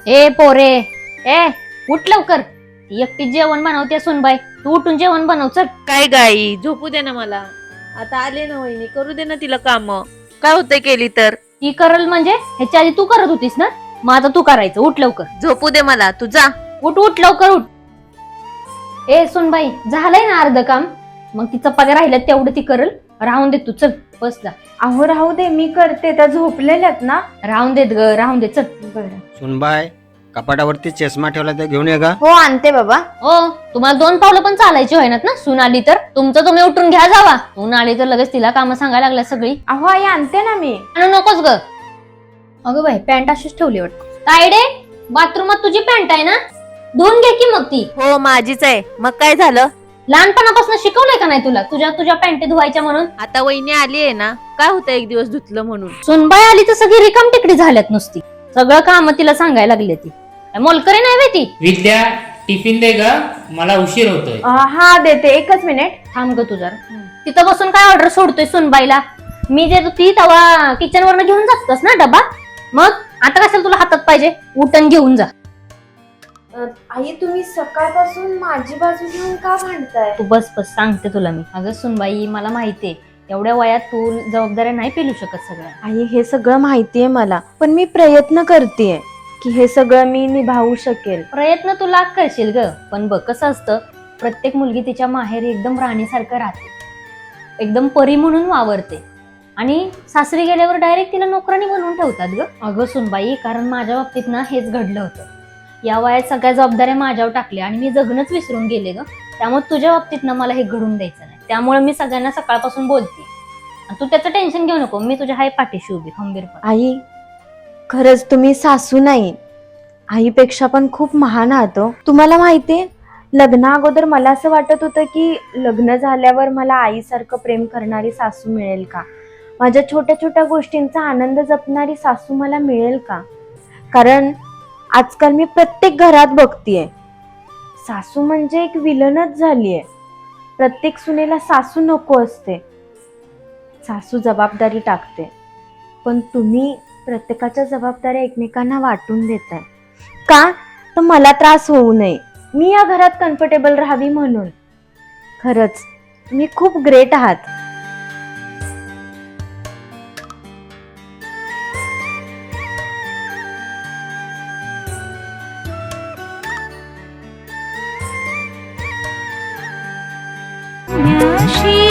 ए पोरे, ए उठ लवकर. एकटी जेवण बनवते सुनबाई, तू उठून जेवण बनव चल. काय गाई, झोपू दे ना मला. आता आले ना वहिनी, करू दे ना तिला काम. काय होतंय केली तर? ती करल म्हणजे ह्याच्या आधी तू करत होतीस ना, मग आता तू करायचं. उठ लवकर, झोपू दे मला, तू जा. उठ उठ लवकर उठ. ए सुनबाई, झालंय ना अर्ध काम, मग ती चपात्या राहिल्यात तेवढं ती करल. राहून दे तू, चल बसला. अहो राहू दे, मी करते. त्या झोपलेल्यात ना. राहून देत ग, राहून दे चल. बरं. सुनबाय, कपाटावरती चष्मा ठेवला तर घेऊन ये का? हो आणते बाबा. हो, तुम्हाला 2 पावलं पण चालायची होईनात ना. सून आली तर तुमचं तुम्ही उठून घ्या जावा. सून आली तर लगेच तिला कामं सांगायला लागल्या सगळी. अहो आई आणते ना मी. आणू नकोस ग. अगं बाई, पॅन्ट अशीच ठेवली वाटत. तायडे, बाथरूमात तुझी पॅन्ट आहे ना, धुवून घे की मग ती. हो माझीच आहे, मग काय झालं? लहानपणापासून शिकवलंय का नाही तुला तुझ्या तुझ्या पॅन्टी धुवायच्या म्हणून? आता वहिनी आली आहे ना, काय होतं एक दिवस धुतलं म्हणून? सुनबाई आली तर सगळी रिकाम टिकडी झाल्यात नुसती. सगळं काम तिला सांगायला लागली ती. मोलकरी नाही वे ती. विद्या, टिफिन दे ग, मला उशीर होतोय. हा देते, एकच मिनिट. थांब ग तुझा. तिथं बसून काय ऑर्डर सोडतोय सुनबाईला? मी जे ती तवा किचन वरनं घेऊन जातस ना डबा, मग आता कशाला तुला हातात पाहिजे? उठण घेऊन जा. आई तुम्ही सकाळपासून माझी बाजू घेऊन का भांडताय? तू बस बस, सांगते तुला मी. अगं सुनबाई, मला माहितीये एवढ्या वयात तू जबाबदाऱ्या नाही पेलू शकत सगळ्या. आई हे सगळं माहितीये मला, पण मी प्रयत्न करतेय की हे सगळं मी निभावू शकेल. प्रयत्न तू लाख करशील ग, पण बघ कसं असतं, प्रत्येक मुलगी तिच्या माहेरी एकदम राणीसारखं राहते, एकदम परी म्हणून वावरते, आणि सासरी गेल्यावर डायरेक्ट तिला नोकरानी बनवून ठेवतात ग. अगं सुनबाई, कारण माझ्या बाबतीत ना हेच घडलं होतं. या वयात सगळ्या जबाबदाऱ्या माझ्यावर टाकल्या आणि मी जगणंच विसरून गेले ग. त्यामुळे तुझ्या बाबतीत ना मला हे घडून द्यायचं नाही. त्यामुळे मी सगळ्यांना सकाळपासून बोलते. तू त्याचं टेन्शन घेऊ नको, मी तुझ्या हाय पाठीशी उभी खंबीरपणे. आई खरंच तुम्ही सासू नाही, आईपेक्षा पण खूप महान आहात हो. तुम्हाला माहितीये, लग्ना अगोदर मला असं वाटत होतं की लग्न झाल्यावर मला आईसारखं प्रेम करणारी सासू मिळेल का, माझ्या छोट्या छोट्या गोष्टींचा आनंद जपणारी सासू मला मिळेल का. कारण आजकाल मी प्रत्येक घरात बघतीये, सासू म्हणजे एक विलनच झालीये. प्रत्येक सुनेला सासू नको असते, सासू जबाबदारी टाकते, पण तुम्ही प्रत्येकाच्या जबाबदाऱ्या एकमेकांना वाटून देताय. का तर मला त्रास होऊ नये, मी या घरात कम्फर्टेबल राहावी म्हणून. खरंच तुम्ही खूप ग्रेट आहात. शी